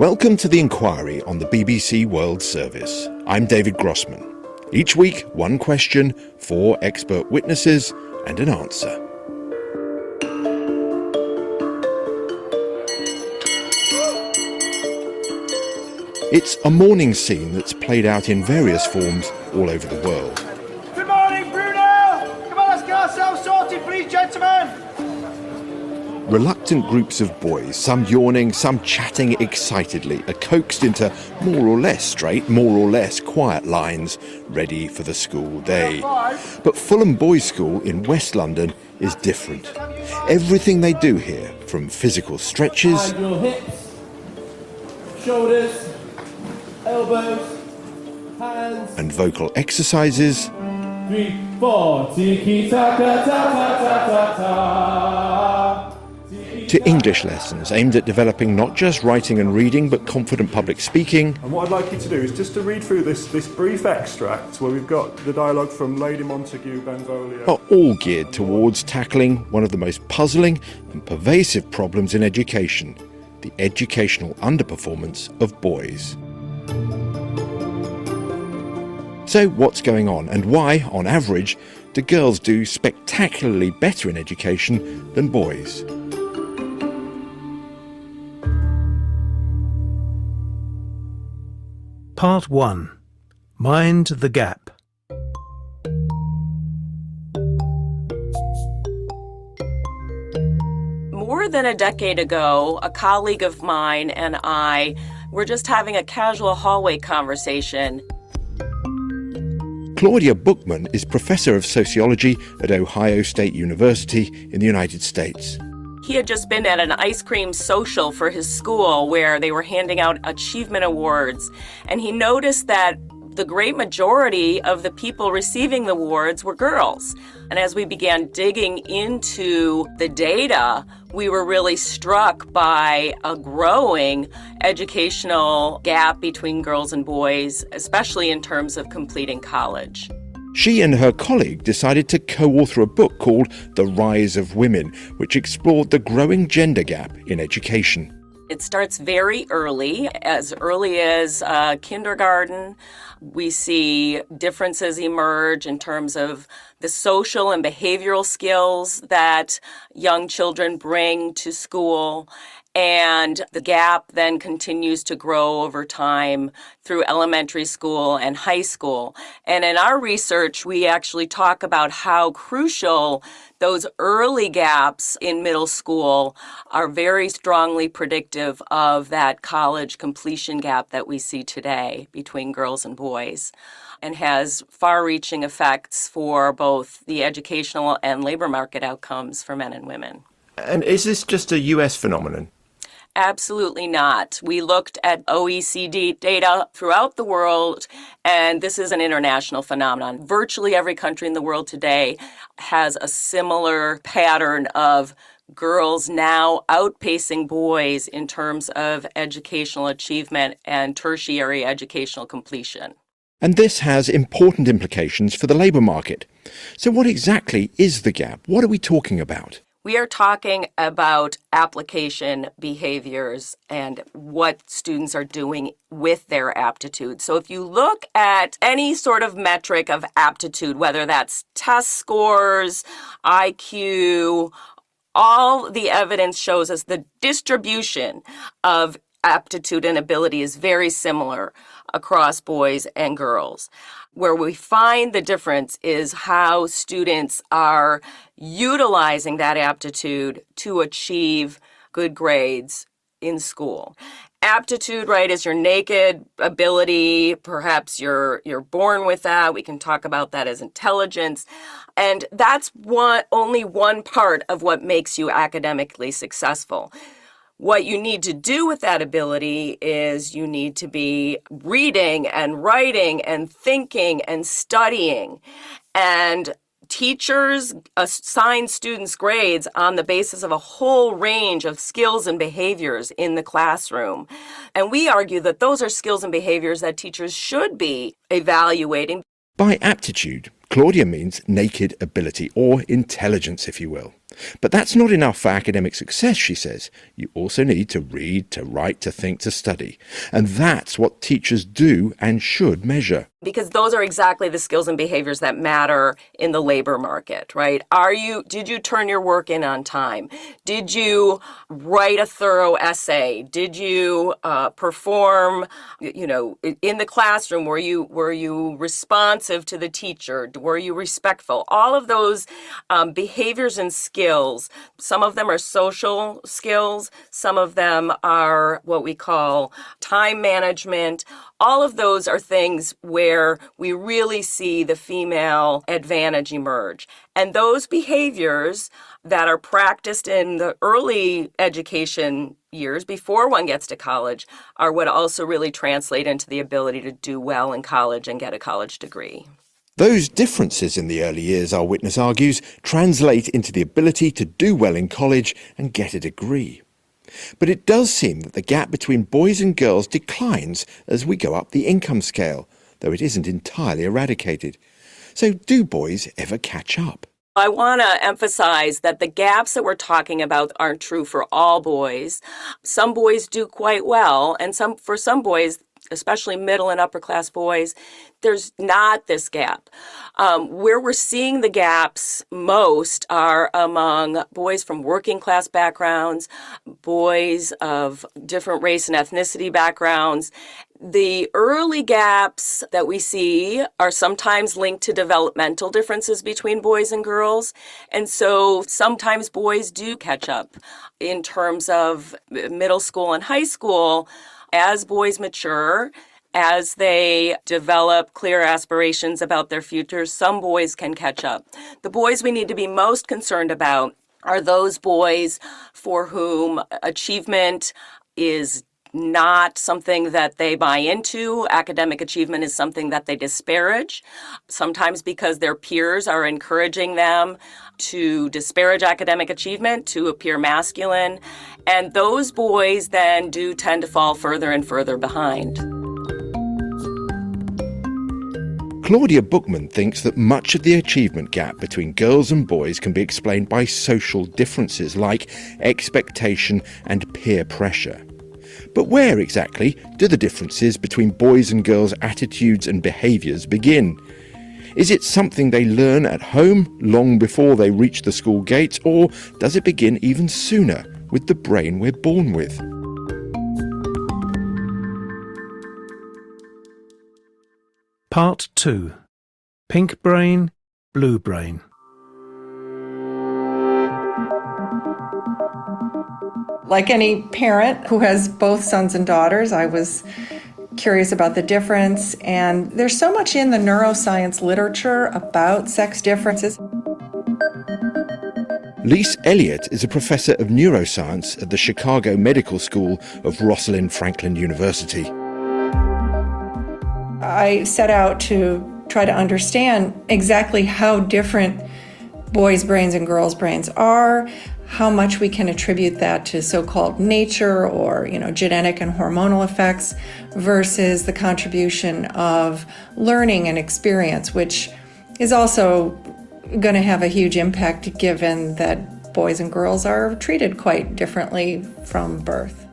Welcome to The Inquiry on the BBC World Service. I'm David Grossman. Each week, one question, 4 expert witnesses, and an answer. It's a morning scene that's played out in various forms all over the world. Good morning, Bruno! Come on, let's get ourselves sorted, please, gentlemen! Reluctant groups of boys, some yawning, some chatting excitedly, are coaxed into more or less straight, more or less quiet lines, ready for the school day. But Fulham Boys' School in West London is different. Everything they do here, from physical stretches, your hips, shoulders, elbows, hands, and vocal exercises, 3, 4, tiki-taka, ta-ta-ta-ta-ta. to English lessons aimed at developing not just writing and reading, but confident public speaking. And what I'd like you to do is just to read through this brief extract where we've got the dialogue from Lady Montague Benvolio. Are all geared towards tackling one of the most puzzling and pervasive problems in education, the educational underperformance of boys. So what's going on, and why, on average, do girls do spectacularly better in education than boys? Part 1. Mind the Gap. More than a decade ago, a colleague of mine and I were just having a casual hallway conversation. Claudia Bookman is Professor of Sociology at Ohio State University in the United States. He had just been at an ice cream social for his school where they were handing out achievement awards, and he noticed that the great majority of the people receiving the awards were girls. And as we began digging into the data, we were really struck by a growing educational gap between girls and boys, especially in terms of completing college. She and her colleague decided to co-author a book called The Rise of Women, which explored the growing gender gap in education. It starts very early as kindergarten. We see differences emerge in terms of the social and behavioral skills that young children bring to school. And the gap then continues to grow over time through elementary school and high school. And in our research, we actually talk about how crucial those early gaps in middle school are very strongly predictive of that college completion gap that we see today between girls and boys, and has far-reaching effects for both the educational and labor market outcomes for men and women. And is this just a US phenomenon? Absolutely not. We looked at OECD data throughout the world, and this is an international phenomenon. Virtually every country in the world today has a similar pattern of girls now outpacing boys in terms of educational achievement and tertiary educational completion. And this has important implications for the labour market. So what exactly is the gap? What are we talking about? We are talking about application behaviors and what students are doing with their aptitude. So if you look at any sort of metric of aptitude, whether that's test scores, IQ, all the evidence shows us the distribution of aptitude and ability is very similar across boys and girls. Where we find the difference is how students are utilizing that aptitude to achieve good grades in school. Aptitude, right, is your naked ability. Perhaps you're born with that. We can talk about that as intelligence. And that's only one part of what makes you academically successful. What you need to do with that ability is you need to be reading and writing and thinking and studying. And teachers assign students grades on the basis of a whole range of skills and behaviors in the classroom. And we argue that those are skills and behaviors that teachers should be evaluating. By aptitude, Claudia means naked ability, or intelligence, if you will. But that's not enough for academic success, she says. You also need to read, to write, to think, to study. And that's what teachers do and should measure. Because those are exactly the skills and behaviors that matter in the labor market, right? Did you turn your work in on time? Did you write a thorough essay? Did you perform, in the classroom? Were you responsive to the teacher? Were you respectful? All of those behaviors and skills, some of them are social skills, some of them are what we call time management. All of those are things where we really see the female advantage emerge. And those behaviors that are practiced in the early education years before one gets to college are what also really translate into the ability to do well in college and get a college degree. Those differences in the early years, our witness argues, translate into the ability to do well in college and get a degree. But it does seem that the gap between boys and girls declines as we go up the income scale, though it isn't entirely eradicated. So do boys ever catch up? I want to emphasize that the gaps that we're talking about aren't true for all boys. Some boys do quite well, and for some boys, especially middle and upper class boys, there's not this gap. Where we're seeing the gaps most are among boys from working class backgrounds, boys of different race and ethnicity backgrounds. The early gaps that we see are sometimes linked to developmental differences between boys and girls. And so sometimes boys do catch up in terms of middle school and high school. As boys mature, as they develop clear aspirations about their futures, some boys can catch up. The boys we need to be most concerned about are those boys for whom achievement is not something that they buy into. Academic achievement is something that they disparage, sometimes because their peers are encouraging them to disparage academic achievement, to appear masculine. And those boys then do tend to fall further and further behind. Claudia Bookman thinks that much of the achievement gap between girls and boys can be explained by social differences like expectation and peer pressure. But where exactly do the differences between boys' and girls' attitudes and behaviours begin? Is it something they learn at home long before they reach the school gates, or does it begin even sooner with the brain we're born with? Part 2. Pink Brain, Blue Brain. Like any parent who has both sons and daughters, I was curious about the difference, and there's so much in the neuroscience literature about sex differences. Lise Elliott is a professor of neuroscience at the Chicago Medical School of Rosalind Franklin University. I set out to try to understand exactly how different boys' brains and girls' brains are, how much we can attribute that to so-called nature or, genetic and hormonal effects versus the contribution of learning and experience, which is also going to have a huge impact given that boys and girls are treated quite differently from birth.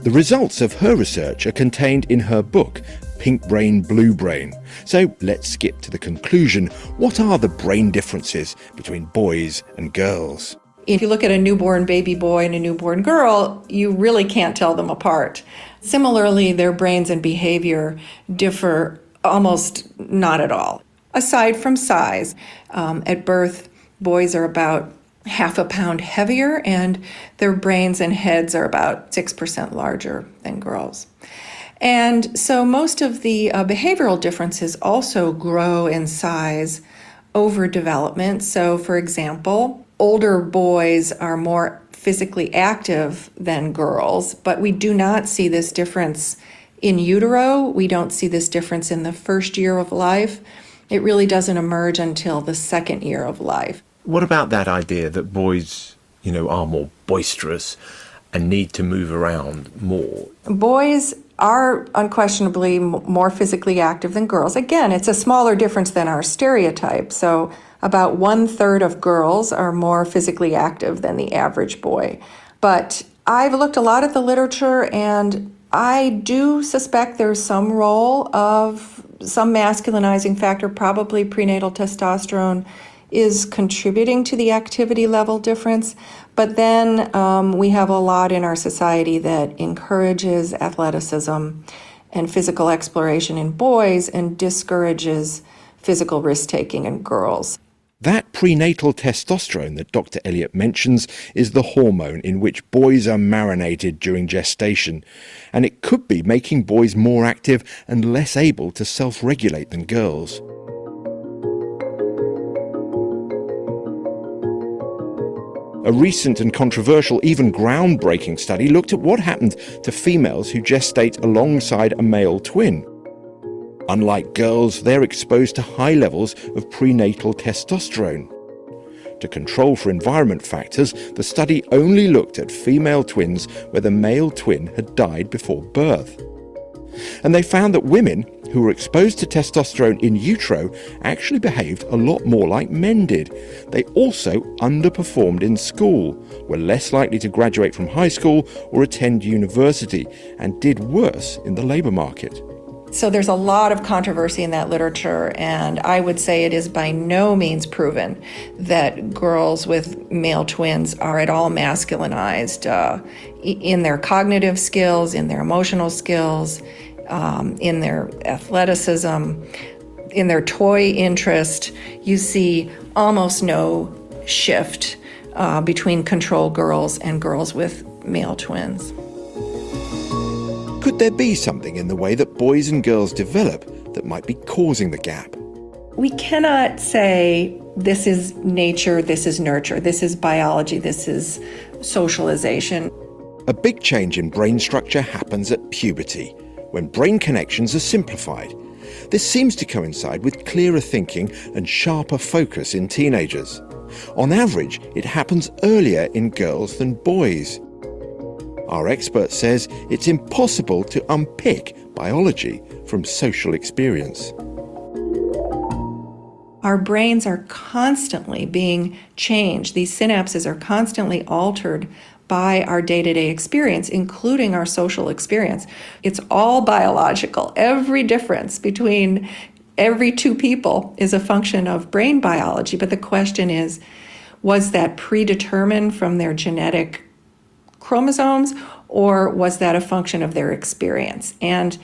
The results of her research are contained in her book, Pink Brain, Blue Brain. So let's skip to the conclusion. What are the brain differences between boys and girls? If you look at a newborn baby boy and a newborn girl, you really can't tell them apart. Similarly, their brains and behavior differ almost not at all. Aside from size, at birth, boys are about half a pound heavier, and their brains and heads are about 6% larger than girls. And so most of the behavioral differences also grow in size over development. So, for example, older boys are more physically active than girls, but we do not see this difference in utero. We don't see this difference in the first year of life. It really doesn't emerge until the second year of life. What about that idea that boys, are more boisterous and need to move around more? Boys are unquestionably more physically active than girls. Again, it's a smaller difference than our stereotype. So About 1/3 of girls are more physically active than the average boy. But I've looked a lot at the literature, and I do suspect there's some role of some masculinizing factor, probably prenatal testosterone is contributing to the activity level difference. But then we have a lot in our society that encourages athleticism and physical exploration in boys and discourages physical risk-taking in girls. That prenatal testosterone that Dr. Elliott mentions is the hormone in which boys are marinated during gestation, and it could be making boys more active and less able to self-regulate than girls. A recent and controversial, even groundbreaking study looked at what happened to females who gestate alongside a male twin. Unlike girls, they're exposed to high levels of prenatal testosterone. To control for environment factors, the study only looked at female twins where the male twin had died before birth. And they found that women who were exposed to testosterone in utero actually behaved a lot more like men did. They also underperformed in school, were less likely to graduate from high school or attend university, and did worse in the labour market. So there's a lot of controversy in that literature, and I would say it is by no means proven that girls with male twins are at all masculinized in their cognitive skills, in their emotional skills, in their athleticism, in their toy interest. You see almost no shift between control girls and girls with male twins. Could there be something in the way that boys and girls develop that might be causing the gap? We cannot say this is nature, this is nurture, this is biology, this is socialization. A big change in brain structure happens at puberty, when brain connections are simplified. This seems to coincide with clearer thinking and sharper focus in teenagers. On average, it happens earlier in girls than boys. Our expert says it's impossible to unpick biology from social experience. Our brains are constantly being changed. These synapses are constantly altered by our day-to-day experience, including our social experience. It's all biological. Every difference between every two people is a function of brain biology. But the question is, was that predetermined from their genetic chromosomes, or was that a function of their experience? And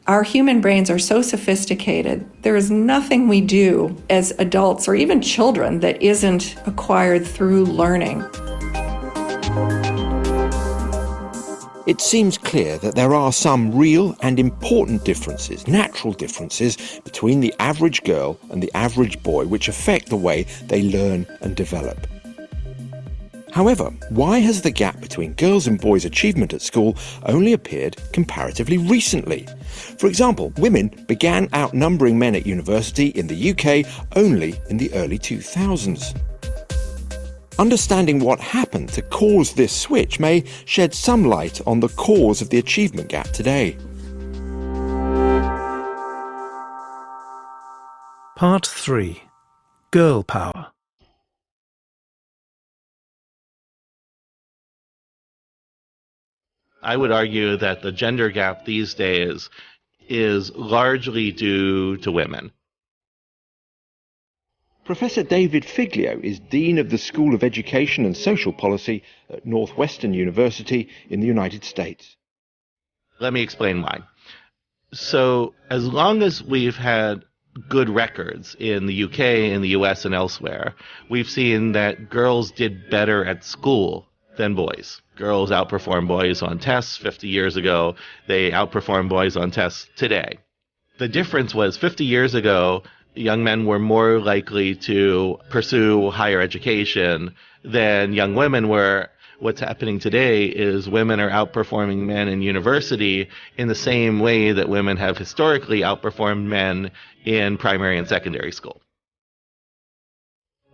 our human brains are so sophisticated, there is nothing we do as adults or even children that isn't acquired through learning. It seems clear that there are some real and important differences, natural differences, between the average girl and the average boy which affect the way they learn and develop. However, why has the gap between girls' and boys' achievement at school only appeared comparatively recently? For example, women began outnumbering men at university in the UK only in the early 2000s. Understanding what happened to cause this switch may shed some light on the cause of the achievement gap today. Part 3. Girl Power. I would argue that the gender gap these days is largely due to women. Professor David Figlio is Dean of the School of Education and Social Policy at Northwestern University in the United States. Let me explain why. So, as long as we've had good records in the UK, in the US, and elsewhere, we've seen that girls did better at school than boys. Girls outperform boys on tests 50 years ago. They outperform boys on tests today. The difference was 50 years ago, young men were more likely to pursue higher education than young women were. What's happening today is women are outperforming men in university in the same way that women have historically outperformed men in primary and secondary school.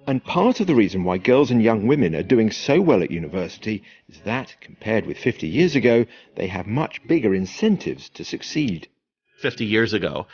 And part of the reason why girls and young women are doing so well at university is that, compared with 50 years ago, they have much bigger incentives to succeed. 50 years ago,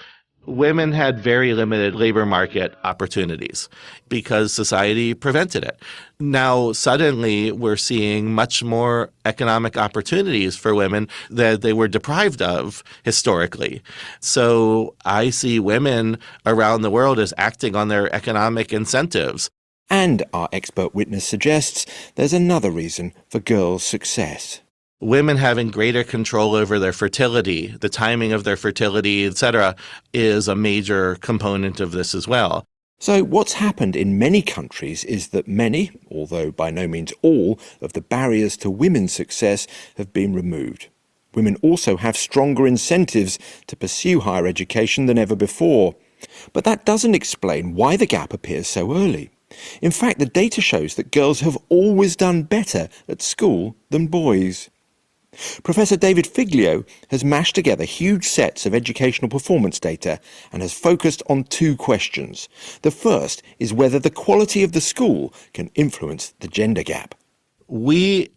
women had very limited labor market opportunities because society prevented it. Now, suddenly, we're seeing much more economic opportunities for women that they were deprived of historically. So I see women around the world as acting on their economic incentives. And our expert witness suggests there's another reason for girls' success. Women having greater control over their fertility, the timing of their fertility, etc., is a major component of this as well. So what's happened in many countries is that many, although by no means all, of the barriers to women's success have been removed. Women also have stronger incentives to pursue higher education than ever before. But that doesn't explain why the gap appears so early. In fact, the data shows that girls have always done better at school than boys. Professor David Figlio has mashed together huge sets of educational performance data and has focused on two questions. The first is whether the quality of the school can influence the gender gap. We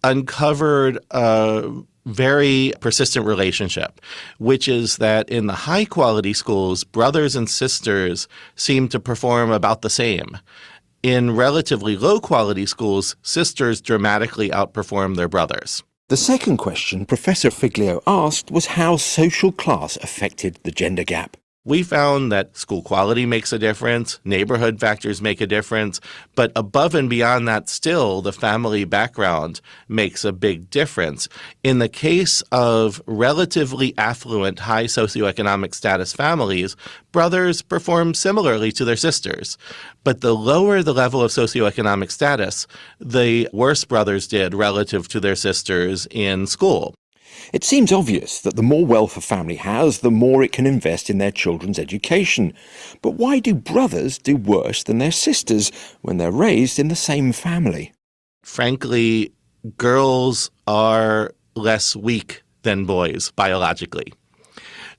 uncovered a very persistent relationship, which is that in the high quality schools, brothers and sisters seem to perform about the same. In relatively low quality schools, sisters dramatically outperform their brothers. The second question Professor Figlio asked was how social class affected the gender gap. We found that school quality makes a difference, neighborhood factors make a difference, but above and beyond that still, the family background makes a big difference. In the case of relatively affluent, high socioeconomic status families, brothers perform similarly to their sisters. But the lower the level of socioeconomic status, the worse brothers did relative to their sisters in school. It seems obvious that the more wealth a family has, the more it can invest in their children's education. But why do brothers do worse than their sisters when they're raised in the same family? Frankly, girls are less weak than boys biologically.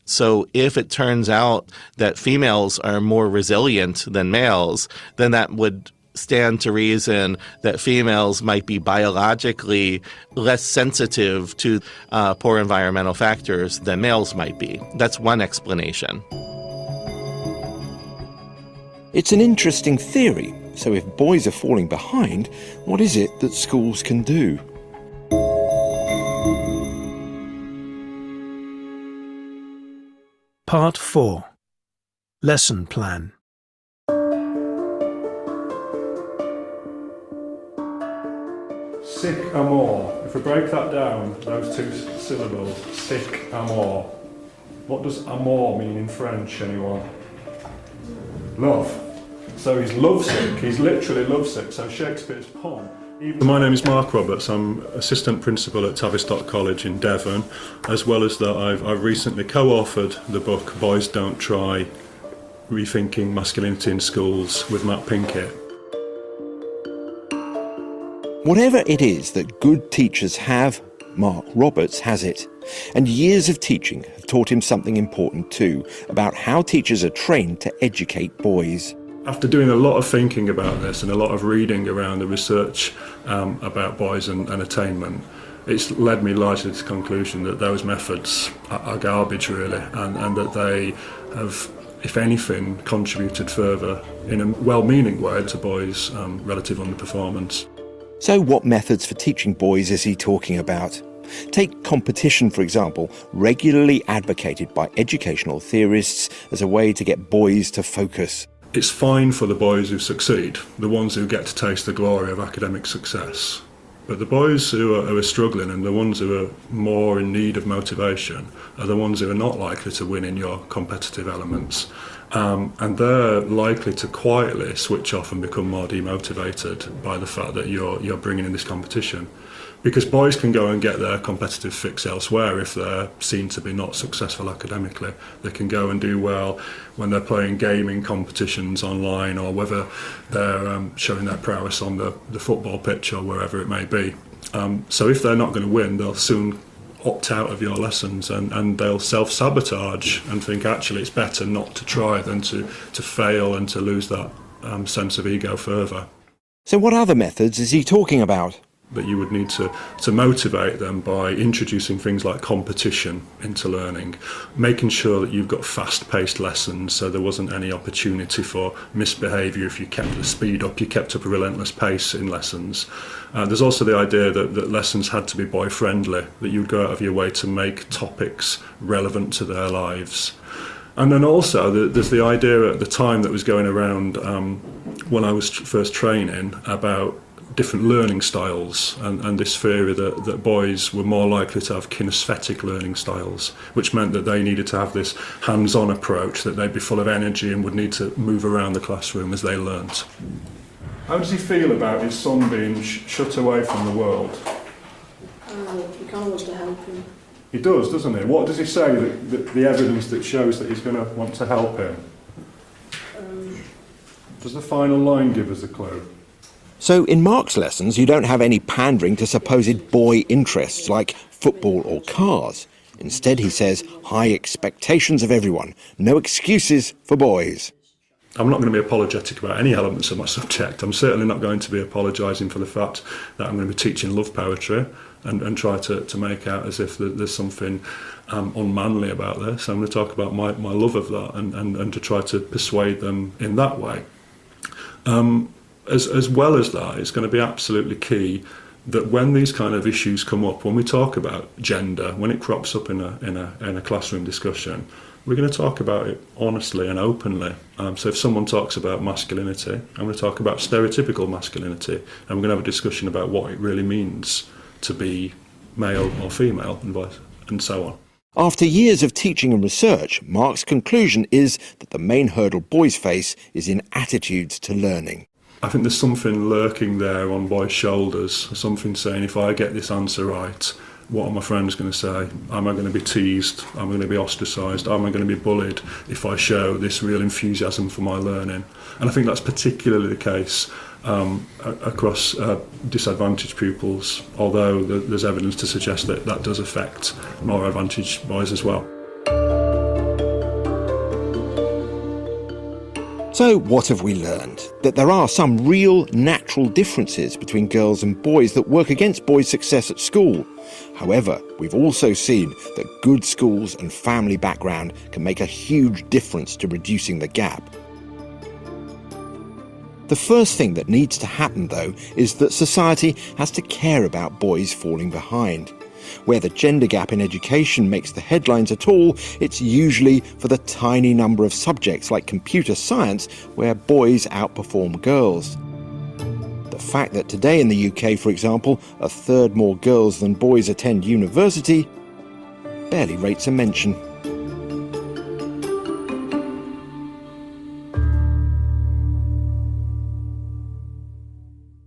So if it turns out that females are more resilient than males, then that would stand to reason that females might be biologically less sensitive to poor environmental factors than males might be. That's one explanation. It's an interesting theory. So if boys are falling behind, what is it that schools can do? Part 4. Lesson Plan. Sic amor. If we break that down, those two syllables, sic amor. What does amor mean in French, anyone? Love. So he's lovesick, he's literally lovesick, so Shakespeare's pun. My name is Mark Roberts, I'm Assistant Principal at Tavistock College in Devon, as well as that I've recently co-authored the book Boys Don't Try, Rethinking Masculinity in Schools with Matt Pinkett. Whatever it is that good teachers have, Mark Roberts has it. And years of teaching have taught him something important too, about how teachers are trained to educate boys. After doing a lot of thinking about this and a lot of reading around the research about boys and attainment, it's led me largely to the conclusion that those methods are garbage really, and that they have, if anything, contributed further in a well-meaning way to boys' relative underperformance. So what methods for teaching boys is he talking about? Take competition, for example, regularly advocated by educational theorists as a way to get boys to focus. It's fine for the boys who succeed, the ones who get to taste the glory of academic success. But the boys who are struggling and the ones who are more in need of motivation are the ones who are not likely to win in your competitive elements. And they're likely to quietly switch off and become more demotivated by the fact that you're bringing in this competition. Because boys can go and get their competitive fix elsewhere if they're seen to be not successful academically. They can go and do well when they're playing gaming competitions online, or whether they're showing their prowess on the football pitch or wherever it may be. So if they're not going to win, they'll soon opt out of your lessons, and they'll self-sabotage and think actually it's better not to try than to fail and to lose that sense of ego further. So what other methods is he talking about? That you would need to motivate them by introducing things like competition into learning, making sure that you've got fast-paced lessons so there wasn't any opportunity for misbehaviour if you kept the speed up, you kept up a relentless pace in lessons. There's also the idea that lessons had to be boy-friendly, that you would go out of your way to make topics relevant to their lives. And then also there's the idea at the time that was going around when I was first training about different learning styles and this theory that boys were more likely to have kinesthetic learning styles, which meant that they needed to have this hands-on approach, that they'd be full of energy and would need to move around the classroom as they learnt. How does he feel about his son being shut away from the world? He kind of wants to help him. He does, doesn't he? What does he say, the evidence that shows that he's going to want to help him? Does the final line give us a clue? So in Mark's lessons, you don't have any pandering to supposed boy interests like football or cars. Instead, he says, high expectations of everyone, no excuses for boys. I'm not going to be apologetic about any elements of my subject. I'm certainly not going to be apologising for the fact that I'm going to be teaching love poetry and try to make out as if there's something unmanly about this. I'm going to talk about my love of that and to try to persuade them in that way. As well as that, it's going to be absolutely key that when these kind of issues come up, when we talk about gender, when it crops up in a classroom discussion, we're going to talk about it honestly and openly. So if someone talks about masculinity, I'm going to talk about stereotypical masculinity, and we're going to have a discussion about what it really means to be male or female and so on. After years of teaching and research, Mark's conclusion is that the main hurdle boys face is in attitudes to learning. I think there's something lurking there on boys' shoulders, something saying, if I get this answer right, what are my friends going to say? Am I going to be teased? Am I going to be ostracised? Am I going to be bullied if I show this real enthusiasm for my learning? And I think that's particularly the case across disadvantaged pupils, although there's evidence to suggest that that does affect more advantaged boys as well. So what have we learned? That there are some real natural differences between girls and boys that work against boys' success at school. However, we've also seen that good schools and family background can make a huge difference to reducing the gap. The first thing that needs to happen, though, is that society has to care about boys falling behind. Where the gender gap in education makes the headlines at all, it's usually for the tiny number of subjects like computer science where boys outperform girls. The fact that today in the UK, for example, a third more girls than boys attend university barely rates a mention.